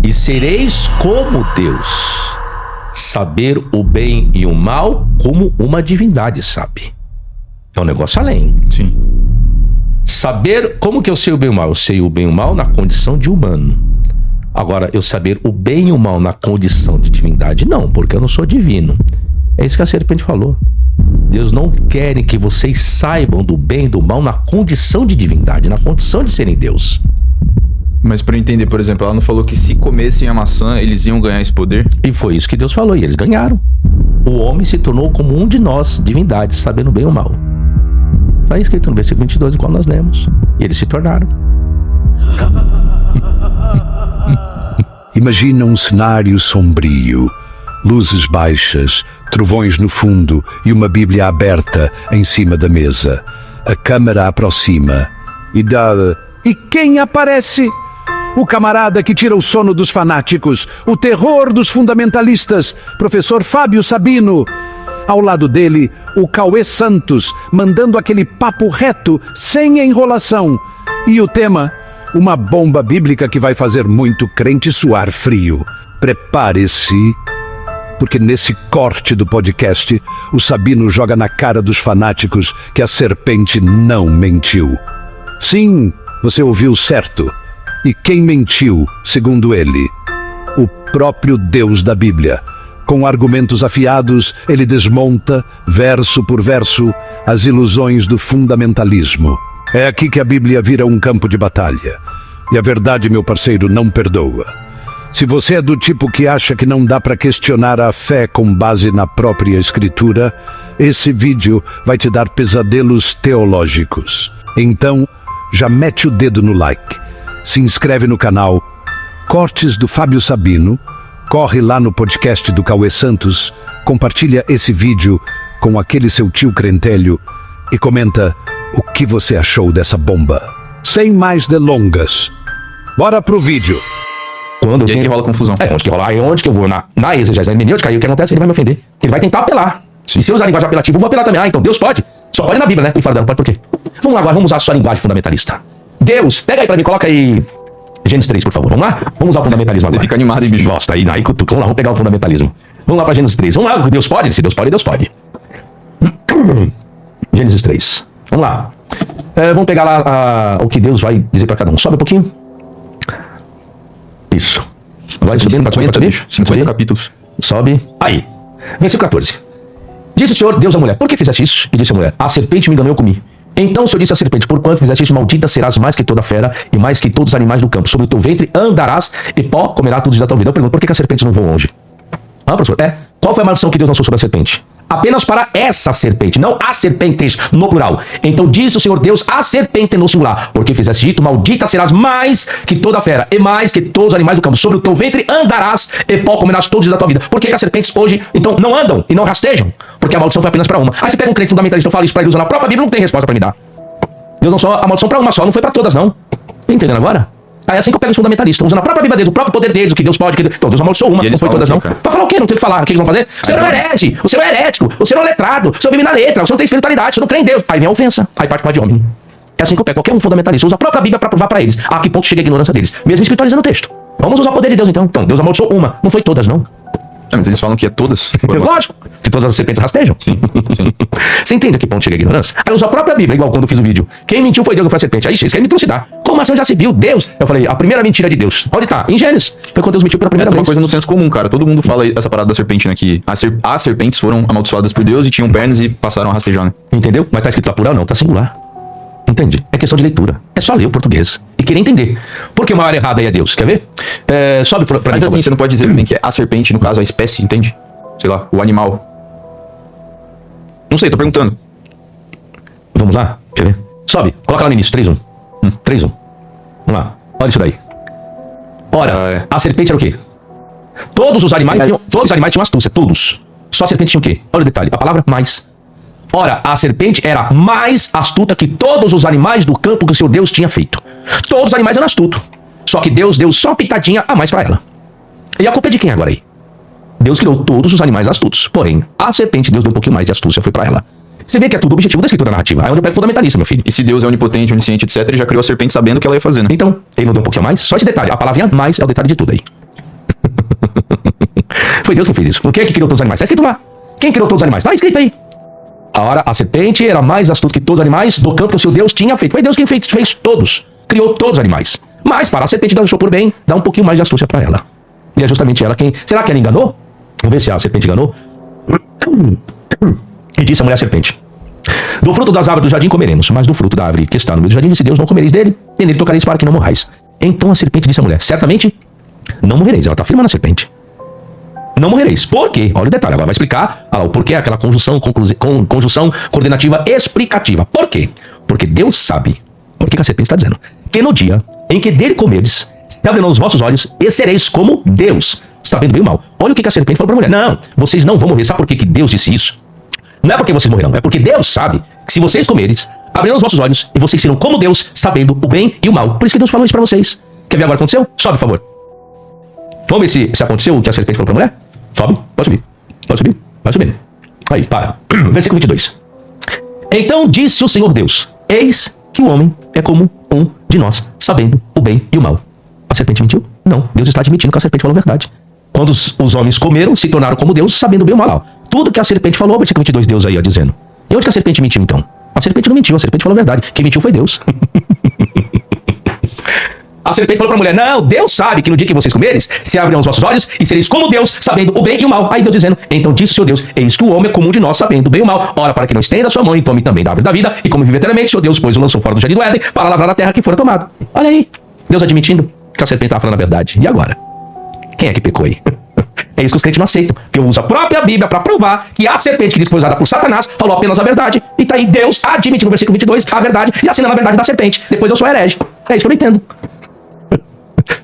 E sereis como Deus, saber o bem e o mal como uma divindade sabe. É um negócio além. Sim. Saber, como que eu sei o bem e o mal? Eu sei o bem e o mal na condição de humano. Agora, eu saber o bem e o mal na condição de divindade, não, porque eu não sou divino. É isso que a serpente falou. Deus não quer que vocês saibam do bem e do mal na condição de divindade, na condição de serem Deus. Mas pra eu entender, por exemplo, ela não falou que se comessem a maçã, eles iam ganhar esse poder? E foi isso que Deus falou, e eles ganharam. O homem se tornou como um de nós, divindades, sabendo o bem e o mal. Está escrito no versículo 22, qual nós lemos. E eles se tornaram. Imagina um cenário sombrio, luzes baixas, trovões no fundo e uma Bíblia aberta em cima da mesa. A câmara aproxima e quem aparece? O camarada que tira o sono dos fanáticos, o terror dos fundamentalistas, professor Fábio Sabino. Ao lado dele, o Cauê Santos, mandando aquele papo reto, sem enrolação. E o tema? Uma bomba bíblica que vai fazer muito crente suar frio. Prepare-se, porque nesse corte do podcast, o Sabino joga na cara dos fanáticos que a serpente não mentiu. Sim, você ouviu certo. E quem mentiu, segundo ele? O próprio Deus da Bíblia. Com argumentos afiados, ele desmonta, verso por verso, as ilusões do fundamentalismo. É aqui que a Bíblia vira um campo de batalha. E a verdade, meu parceiro, não perdoa. Se você é do tipo que acha que não dá para questionar a fé com base na própria Escritura, esse vídeo vai te dar pesadelos teológicos. Então, já mete o dedo no like, se inscreve no canal Cortes do Fábio Sabino, corre lá no podcast do Cauê Santos, compartilha esse vídeo com aquele seu tio crentelho e comenta o que você achou dessa bomba. Sem mais delongas, bora pro vídeo. Quando E aí que rola confusão. Onde que rola? Aí onde que eu vou? Na exegese, na hermenêutica, aí o que acontece? Ele vai me ofender. Ele vai tentar apelar. Sim. E se eu usar a linguagem apelativa, eu vou apelar também. Ah, então Deus pode? Só pode na Bíblia, né? E fala, não pode por quê? Vamos lá agora, vamos usar a sua linguagem fundamentalista. Deus, pega aí pra mim, coloca aí Gênesis 3, por favor. Vamos lá? Vamos usar o fundamentalismo agora. Você fica animado, hein, bicho? Gosta, aí cutuca. Vamos lá, vamos pegar o fundamentalismo. Vamos lá pra Gênesis 3. Vamos lá, Deus pode? Se Deus pode, Deus pode. Gênesis 3. Vamos lá. Vamos pegar lá o que Deus vai dizer pra cada um. Sobe um pouquinho. Isso. Vai subindo, pode subir. 50 capítulos. Sobe. Aí. Versículo 14. Disse o Senhor, Deus à mulher, por que fizeste isso? E disse a mulher, a serpente me enganou, eu comi. Então o Senhor disse à serpente, porquanto fizeste isso, maldita serás mais que toda fera e mais que todos os animais do campo. Sobre o teu ventre andarás e pó comerá todos os dias da tua vida. Eu pergunto, por que as serpentes não voam longe? Ah, professor, qual foi a maldição que Deus lançou sobre a serpente? Apenas para essa serpente, não as serpentes, no plural. Então disse o Senhor Deus a serpente no singular, porque fizeste dito, maldita serás mais que toda fera e mais que todos os animais do campo. Sobre o teu ventre andarás e pó comerás todos os dias da tua vida. Por que as serpentes hoje, então, não andam e não rastejam? Porque a maldição foi apenas para uma. Aí você pega um crente fundamentalista e fala isso para ele usar na própria Bíblia, não tem resposta para me dar. Deus lançou a maldição para uma só, não foi para todas, não. Entendendo agora? Aí é assim que eu pego os fundamentalistas, usando a própria Bíblia deles, o próprio poder deles, o que Deus pode, então Deus amaldiçoou uma, não foi todas, não. Pra falar o quê? Não tem o que falar, o que eles vão fazer? O senhor é um herege, o senhor é herético, o senhor é um letrado, o senhor vive na letra, o senhor não tem espiritualidade, o senhor não crê em Deus. Aí vem a ofensa, aí parte para de homem. É assim que eu pego qualquer um fundamentalista, usa a própria Bíblia para provar para eles a que ponto chega a ignorância deles, mesmo espiritualizando o texto. Vamos usar o poder de Deus então. Então, Deus amaldiçoou uma, não foi todas, não. Mas eles falam que é todas. Lógico, que todas as serpentes rastejam. Sim. Você entende a que ponto chega a ignorância? Aí eu uso a própria Bíblia, igual quando eu fiz o vídeo. Quem mentiu foi Deus, não foi a serpente. Aí vocês querem me trucidar. Como assim já se viu? Deus. Eu falei, a primeira mentira de Deus. Onde tá? Em Gênesis. Foi quando Deus mentiu pela primeira É vez. uma coisa no senso comum, cara. Todo mundo fala essa parada da serpente, né? Que as serpentes foram amaldiçoadas por Deus e tinham pernas e passaram a rastejar, né? Entendeu? Mas tá escrito lá plural? Não, tá singular. Entende? É questão de leitura. É só ler o português e querer entender. Porque o maior errado aí é Deus. Quer ver? Sobe pra Mas mim. assim, você não pode dizer também que é a serpente, no caso, a espécie, entende? Sei lá, o animal. Não sei, tô perguntando. Vamos lá? Quer ver? Sobe. Coloca lá no início. 3-1. 3-1. Vamos lá. Olha isso daí. Ora, a serpente era o quê? Todos os animais tinham astúcia. Todos. Só a serpente tinha o quê? Olha o detalhe. A palavra mais. Ora, a serpente era mais astuta que todos os animais do campo que o seu Deus tinha feito. Todos os animais eram astutos. Só que Deus deu só uma pitadinha a mais pra ela. E a culpa é de quem agora aí? Deus criou todos os animais astutos. Porém, a serpente, Deus deu um pouquinho mais de astúcia, foi pra ela. Você vê que é tudo objetivo da escritura narrativa. É onde eu pego fundamentalista, meu filho. E se Deus é onipotente, onisciente, etc., ele já criou a serpente sabendo o que ela ia fazer, né? Então, ele não deu um pouquinho mais. Só esse detalhe. A palavrinha mais é o detalhe de tudo aí. Foi Deus que fez isso. Quem é que criou todos os animais? Está escrito lá. Quem criou todos os animais? Está escrito aí. Ora, a serpente era mais astuta que todos os animais do campo que o seu Deus tinha feito. Foi Deus quem fez todos. Criou todos os animais. Mas para a serpente achou por bem, dá um pouquinho mais de astúcia para ela. E é justamente ela quem... Será que ela enganou? Vamos ver se a serpente enganou. E disse a mulher serpente: do fruto das árvores do jardim comeremos, mas do fruto da árvore que está no meio do jardim, disse Deus, não comereis dele, e nele tocareis para que não morrais. Então a serpente disse à mulher: certamente não morrereis. Ela está afirmando a serpente. Não morrereis. Por quê? Olha o detalhe, agora vai explicar o porquê, aquela conjunção coordenativa explicativa. Por quê? Porque Deus sabe, por que a serpente está dizendo, que no dia em que dele comerdes, se abrirão os vossos olhos e sereis como Deus, sabendo bem o mal. Olha o que a serpente falou para a mulher: não, vocês não vão morrer. Sabe por que Deus disse isso? Não é porque vocês morrerão, é porque Deus sabe que se vocês comeres, abrirão os vossos olhos e vocês serão como Deus, sabendo o bem e o mal. Por isso que Deus falou isso para vocês. Quer ver agora o que aconteceu? Sobe, por favor. Vamos ver se aconteceu o que a serpente falou para a mulher? Sobe, pode subir. Pode subir, vai subindo. Aí, para. Versículo 22. Então disse o Senhor Deus: eis que o homem é como um de nós, sabendo o bem e o mal. A serpente mentiu? Não, Deus está admitindo que a serpente falou a verdade. Quando os homens comeram, se tornaram como Deus, sabendo o bem e o mal. Tudo que a serpente falou, versículo 22, Deus aí, ó, dizendo. E onde que a serpente mentiu, então? A serpente não mentiu, a serpente falou a verdade. Quem mentiu foi Deus. A serpente falou para a mulher: não, Deus sabe que no dia que vocês comeres, se abrirão os vossos olhos e sereis como Deus, sabendo o bem e o mal. Aí Deus dizendo: então disse o Senhor Deus: eis que o homem é comum de nós, sabendo o bem e o mal. Ora, para que não estenda a sua mão e tome também da árvore da vida, e como vive eternamente, o Senhor Deus, pois o lançou fora do jardim do Éden, para lavrar a terra que fora tomado. Olha aí, Deus admitindo que a serpente estava falando a verdade. E agora? Quem é que pecou aí? É isso que os crentes não aceitam, porque eu uso a própria Bíblia para provar que a serpente que diz que foi usada por Satanás falou apenas a verdade. E tá aí Deus admitindo no versículo 22 a verdade e assinando a verdade da serpente. Depois eu sou herege. É isso que eu não entendo.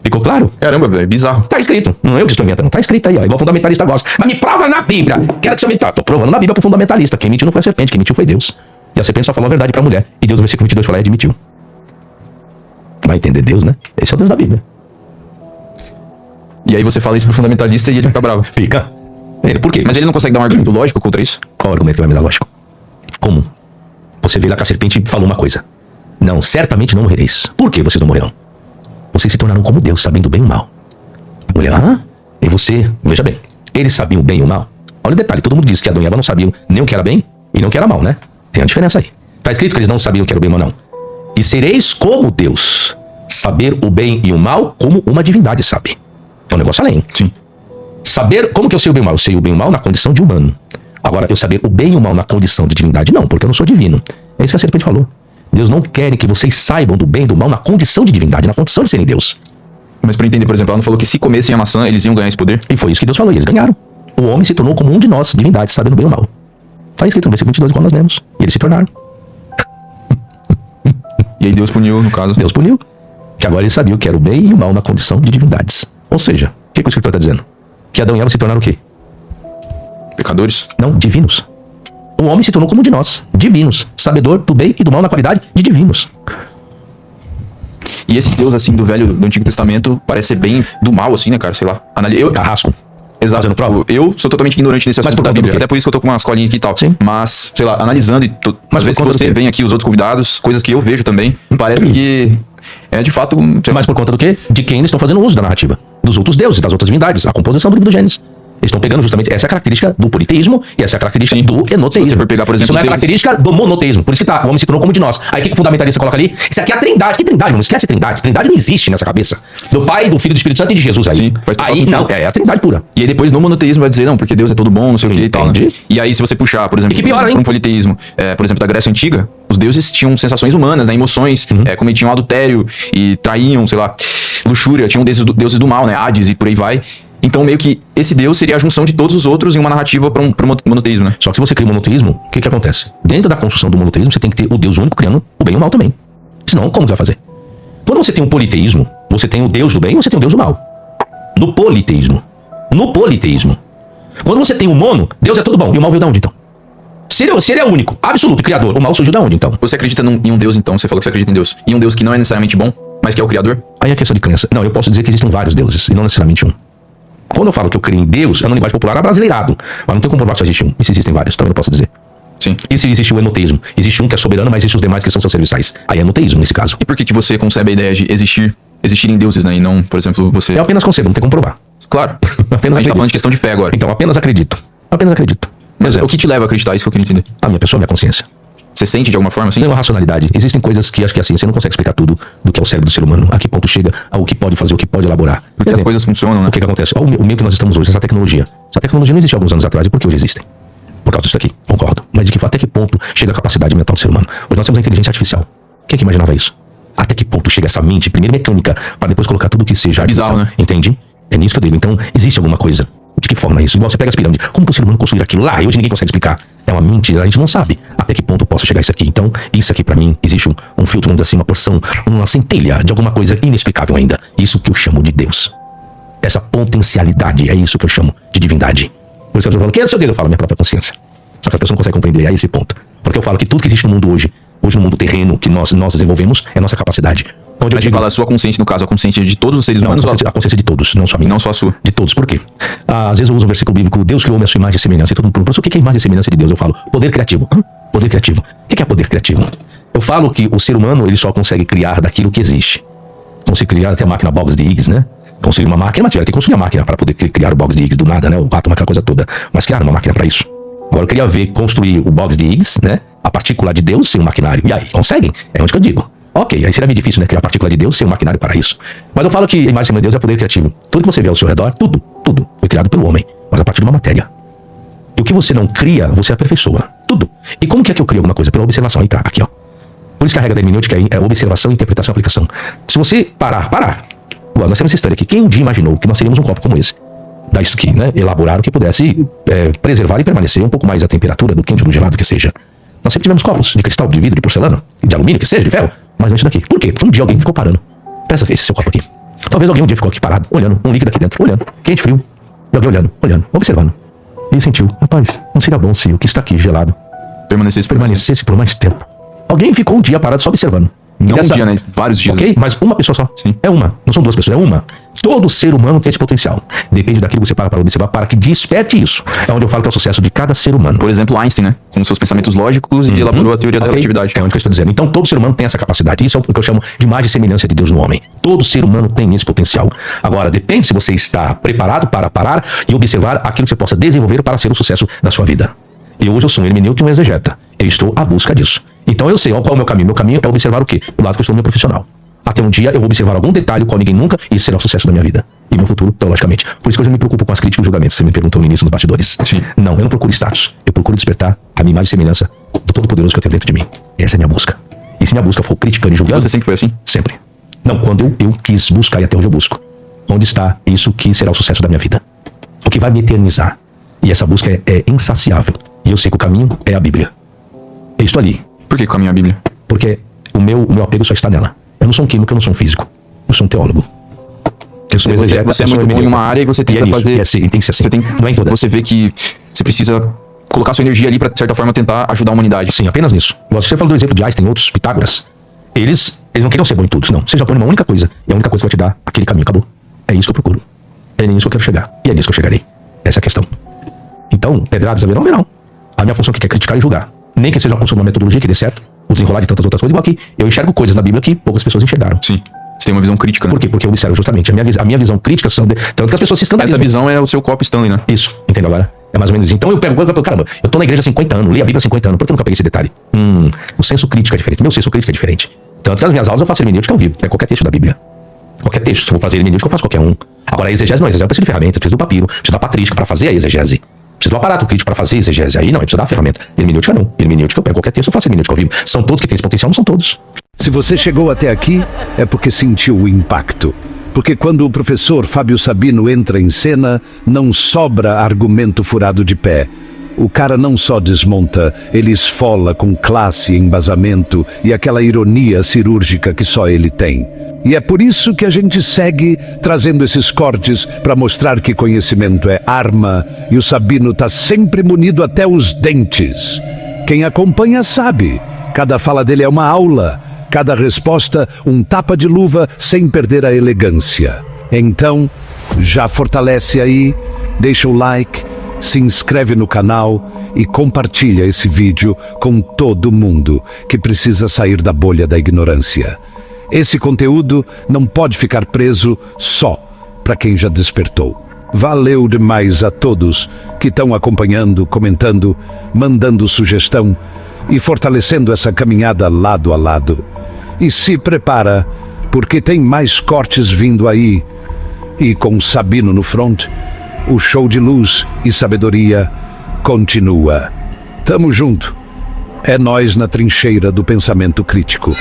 Ficou claro? Caramba, é bizarro. Tá escrito. Não é eu que estou inventando. Tá escrito aí, ó. Igual fundamentalista gosta. Mas me prova na Bíblia. Quero que você me... Tô provando na Bíblia pro fundamentalista. Quem mentiu não foi a serpente, quem mentiu foi Deus. E a serpente só falou a verdade pra mulher. E Deus no versículo 22 falou e admitiu. Vai entender Deus, né? Esse é o Deus da Bíblia. E aí você fala isso pro fundamentalista e ele fica bravo. Fica. Por quê? Mas ele não consegue dar um argumento lógico contra isso? Qual é o argumento que vai me dar lógico? Como? Você vê lá que a serpente falou uma coisa: não, certamente não morrereis. Por que vocês não morrerão? Vocês se tornaram como Deus, sabendo o bem e o mal. A mulher: e você? Veja bem, eles sabiam o bem e o mal. Olha o detalhe, todo mundo diz que Adão e Eva não sabiam nem o que era bem e nem o que era mal, né? Tem uma diferença aí. Tá escrito que eles não sabiam o que era o bem ou não. E sereis como Deus, saber o bem e o mal como uma divindade sabe. É um negócio além. Sim. Saber, como que eu sei o bem e o mal? Eu sei o bem e o mal na condição de humano. Agora, eu saber o bem e o mal na condição de divindade, não, porque eu não sou divino. É isso que a serpente falou. Deus não quer que vocês saibam do bem e do mal na condição de divindade, na condição de serem Deus. Mas pra entender, por exemplo, ela não falou que se comessem a maçã, eles iam ganhar esse poder? E foi isso que Deus falou, e eles ganharam. O homem se tornou como um de nós, divindades, sabendo o bem e o mal. Está escrito no versículo 22, igual nós lemos. E eles se tornaram. E aí Deus puniu, no caso. Deus puniu. Que agora eles sabiam que era o bem e o mal na condição de divindades. Ou seja, o que o escritor está dizendo? Que Adão e Eva se tornaram o quê? Pecadores? Não, divinos. O homem se tornou como um de nós, divinos, sabedor do bem e do mal na qualidade de divinos. E esse Deus, assim, do Antigo Testamento, parece ser bem do mal, assim, né, cara? Sei lá. Carrasco. Exato. Fazendo prova. Eu sou totalmente ignorante nesse Mas assunto por da conta do Bíblia. quê? Até por isso que eu tô com umas colinhas aqui e tal. Sim. Mas, sei lá, analisando e Mas às vezes por que conta do você quê? vem aqui, os outros convidados, coisas que eu vejo também, parece que é de fato... Mas por conta do quê? De quem eles estão fazendo uso da narrativa. Dos outros deuses, das outras divindades. A composição do livro do Gênesis. Eles estão pegando justamente essa característica do politeísmo e essa característica do enoteísmo. Se você for pegar, por exemplo, isso não é Deus... característica do monoteísmo. Por isso que tá, o homem se tornou como de nós. Aí o que o fundamentalista coloca ali? Isso aqui é a trindade. Que trindade? Não esquece a trindade. Trindade não existe nessa cabeça. Do Pai, do Filho, do Espírito Santo e de Jesus aí. Sim, faz total aí sentido. não, é a trindade pura. E aí depois no monoteísmo vai dizer, não, porque Deus é todo bom, não sei o que e tal. Né? Entendi. E aí se você puxar, por exemplo, E que pior, hein? pra um politeísmo, por exemplo, da Grécia Antiga, os deuses tinham sensações humanas, né, emoções, cometiam adultério e traíam, sei lá, luxúria, tinham deuses do mal, né, Hades e por aí vai. Então meio que esse Deus seria a junção de todos os outros em uma narrativa para um monoteísmo, né? Só que se você cria um monoteísmo, o que acontece? Dentro da construção do monoteísmo, você tem que ter o Deus único criando o bem e o mal também. Senão, como você vai fazer? Quando você tem um politeísmo, você tem o Deus do bem e você tem o Deus do mal. No politeísmo. Quando você tem um mono, Deus é tudo bom. E o mal veio da onde, então? Se ele é o único, absoluto, criador, o mal surgiu da onde, então? Você acredita em um Deus, então? Você falou que você acredita em Deus. E um Deus que não é necessariamente bom, mas que é o criador? Aí é questão de crença. Não, eu posso dizer que existem vários deuses, e não necessariamente um. Quando eu falo que eu creio em Deus, é no linguagem popular abrasileirado. Mas não tem como provar que só existe um. E se existem vários, também não posso dizer. Sim. E se existe o enoteísmo? Existe um que é soberano, mas existem os demais que são seus serviçais. Aí é enoteísmo, nesse caso. E por que você concebe a ideia de existirem deuses, né? E não, por exemplo, você... Eu apenas concebo, não tem como provar. Claro. Apenas A gente tá acredito. falando de questão de fé agora. Então, apenas acredito. Apenas acredito. Por Mas exemplo, o que te leva a acreditar? Isso que eu queria entender. a minha pessoa, a minha consciência. Você sente de alguma forma assim? Tem uma racionalidade. Existem coisas que acho que assim, você não consegue explicar tudo do que é o cérebro do ser humano. A que ponto chega, ao que pode fazer, o que pode elaborar. Por Porque as exemplo, coisas funcionam, né? o que acontece? O meio que nós estamos hoje, essa tecnologia. Essa tecnologia não existia alguns anos atrás, e por que hoje existem? Por causa disso aqui, concordo. Mas de que até que ponto chega a capacidade mental do ser humano? Hoje nós temos a inteligência artificial. Quem é que imaginava isso? Até que ponto chega essa mente, primeiro mecânica, para depois colocar tudo que seja artificial, bizarro, né? Entende? É nisso que eu digo. Então, existe alguma coisa. De que forma é isso? Igual você pega as pirâmides. Como que o ser humano construiu aquilo lá? E hoje ninguém consegue explicar. É uma mentira, a gente não sabe até que ponto possa chegar isso aqui. Então, isso aqui pra mim, existe um filtro, vamos dizer assim, uma porção, uma centelha de alguma coisa inexplicável ainda. Isso que eu chamo de Deus. Essa potencialidade, é isso que eu chamo de divindade. Por isso que eu falo, quem é o seu Deus? Eu falo, minha própria consciência. Só que a pessoa não consegue compreender a esse ponto. Porque eu falo que tudo que existe no mundo hoje no mundo terreno que nós desenvolvemos, é nossa capacidade. Onde Mas você fala a sua consciência, no caso, a consciência de todos os seres não, humanos? a consciência de todos, não só a minha. Não só a sua. De todos. Por quê? Às vezes eu uso um versículo bíblico, Deus criou-me a sua imagem e semelhança. E todo mundo pergunta, professor, o que é imagem e semelhança de Deus? Eu falo, poder criativo. Poder criativo. O que é poder criativo? Eu falo que o ser humano, ele só consegue criar daquilo que existe. Consegue criar até a máquina Boggs de Higgs, né? Construir uma máquina, mas tiveram que construir a máquina para poder criar o Boggs de Higgs do nada, né? O átomo, aquela coisa toda. Mas criaram uma máquina para isso. Agora eu queria ver construir o Boggs de Higgs, né? A partícula de Deus sem um maquinário. E aí, conseguem? É onde que eu digo. Ok, aí seria meio difícil, né? Criar a partícula de Deus sem um maquinário para isso. Mas eu falo que a imagem e semelhança de Deus é poder criativo. Tudo que você vê ao seu redor, tudo foi criado pelo homem, mas a partir de uma matéria. E o que você não cria, você aperfeiçoa. Tudo. E como que é que eu crio alguma coisa? Pela observação. Aí tá, aqui, ó. Por isso que a regra da hermenêutica é observação, interpretação e aplicação. Se você parar. Nós temos essa história aqui. Quem um dia imaginou que nós teríamos um copo como esse? Da isso aqui, né? Elaborar o que pudesse preservar e permanecer um pouco mais a temperatura do quente ou do gelado que seja. Nós sempre tivemos copos de cristal, de vidro, de porcelana, de alumínio, que seja, de ferro. Mas não isso daqui. Por quê? Porque um dia alguém ficou parando. Pensa esse seu copo aqui. Talvez alguém um dia ficou aqui parado, olhando, um líquido aqui dentro, olhando, quente, frio. E alguém olhando, observando. E ele sentiu, rapaz, não seria bom se o que está aqui gelado permanecesse por mais tempo. Alguém ficou um dia parado só observando. Não um dia, né? Vários dias. Ok? Mas uma pessoa só. Sim. É uma. Não são duas pessoas, é uma. Todo ser humano tem esse potencial. Depende daquilo que você para observar, para que desperte isso. É onde eu falo que é o sucesso de cada ser humano. Por exemplo, Einstein, né? Com seus pensamentos lógicos e elaborou a teoria da relatividade. É onde que eu estou dizendo. Então, todo ser humano tem essa capacidade. Isso é o que eu chamo de imagem e semelhança de Deus no homem. Todo ser humano tem esse potencial. Agora, depende se você está preparado para parar e observar aquilo que você possa desenvolver para ser o sucesso da sua vida. E hoje eu sou um hermeneuta e um exegeta. Eu estou à busca disso. Então eu sei qual é o meu caminho. Meu caminho é observar o quê? O lado que eu estou no meu profissional. Até um dia eu vou observar algum detalhe qual ninguém nunca, e isso será o sucesso da minha vida. E meu futuro, teologicamente. Por isso que eu já me preocupo com as críticas e os julgamentos. Você me perguntou no início dos bastidores. Sim. Não, eu não procuro status. Eu procuro despertar a minha imagem e semelhança do Todo-Poderoso que eu tenho dentro de mim. Essa é a minha busca. E se minha busca for criticando e julgando... Você sempre foi assim? Sempre. Não, quando eu quis buscar e até hoje eu busco. Onde está isso que será o sucesso da minha vida? O que vai me eternizar. E essa busca é insaciável. E eu sei que o caminho é a Bíblia. Eu estou ali. Por que o caminho é a Bíblia? Porque o meu apego só está nela. Eu não sou um químico, eu não sou um físico. Eu sou um teólogo. Eu sou exegeta, Você é eu sou muito bom em hermeneuta. uma área e você tenta fazer... Tem que ser assim. Você tem, não é em todas. Você vê que você precisa colocar sua energia ali pra, de certa forma, tentar ajudar a humanidade. Sim, apenas nisso. Você falou do exemplo de Einstein, outros, Pitágoras. Eles não queriam ser bons em tudo, não. Seja bom em uma única coisa. E a única coisa que vai te dar aquele caminho. Acabou. É isso que eu procuro. É nisso que eu quero chegar. E é nisso que eu chegarei. Essa é a questão. Então, pedradas haverão. A minha função aqui é criticar e julgar. Nem que seja uma metodologia que dê certo, o desenrolar de tantas outras coisas, igual aqui. Eu enxergo coisas na Bíblia que poucas pessoas enxergaram. Sim. Você tem uma visão crítica, né? Por quê? Porque eu observo justamente. A minha visão crítica são tanto que as pessoas se escandalizam. Essa visão é o seu copo Stanley, né? Isso, entendeu agora? É mais ou menos isso. Então eu pego, caramba, eu tô na igreja há 50 anos, leio a Bíblia há 50 anos, por que eu nunca peguei esse detalhe? O senso crítico é diferente, meu senso crítico é diferente. Tanto que nas minhas aulas eu faço hermenêutica ao vivo, é qualquer texto da Bíblia. Qualquer texto, se eu vou fazer hermenêutica eu faço qualquer um. Agora a exegese não, a exegese eu preciso de ferramenta, eu preciso do papiro, preciso da patrística para fazer a exegese. Preciso do aparato crítico para fazer a exegese. Aí não, eu preciso da ferramenta. Hermenêutica não. Hermenêutica eu pego qualquer texto, eu faço hermenêutica ao vivo. São todos que têm esse potencial, não são todos. Se você chegou até aqui, é porque sentiu o impacto. Porque quando o professor Fábio Sabino entra em cena, não sobra argumento furado de pé. O cara não só desmonta, ele esfola com classe, embasamento e aquela ironia cirúrgica que só ele tem. E é por isso que a gente segue trazendo esses cortes para mostrar que conhecimento é arma e o Sabino tá sempre munido até os dentes. Quem acompanha sabe, cada fala dele é uma aula. Cada resposta, um tapa de luva sem perder a elegância. Então, já fortalece aí, deixa o like, se inscreve no canal e compartilha esse vídeo com todo mundo que precisa sair da bolha da ignorância. Esse conteúdo não pode ficar preso só para quem já despertou. Valeu demais a todos que estão acompanhando, comentando, mandando sugestão e fortalecendo essa caminhada lado a lado. E se prepara, porque tem mais cortes vindo aí. E com Sabino no front, o show de luz e sabedoria continua. Tamo junto. É nós na trincheira do pensamento crítico.